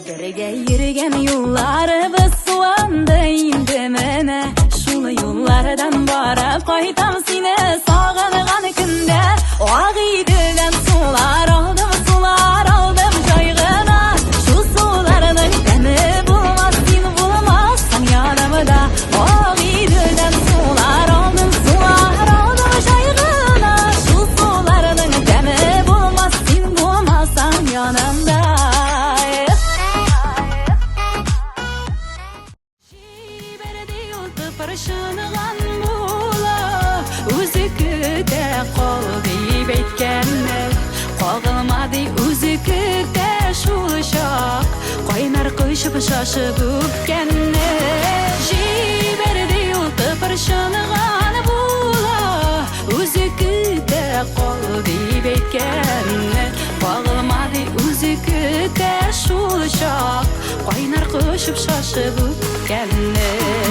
Birge yürügen yollarыбыз sulandı indi mene. Şunu yollardan barıp qaytam seni sağıngan günde. O ağidilden sular aldım jaygına. Şu sularının demi bulmaz sen bulmazsan yanımda. O ağidilden sular aldım jaygına. Şu sularının demi bulmaz sen bulmazsan yanımda. Parışınıgan bula Üzüküde qaldı betkenne Qağılmadı üzüküde şuluşaq Qaynar qışıp şaşıp öpkenne Jiberdi yoldu parışınıgan bula Üzüküde qaldı betkenne Qağılmadı üzüküde şuluşaq Qaynar qışıp şaşıp öpkenne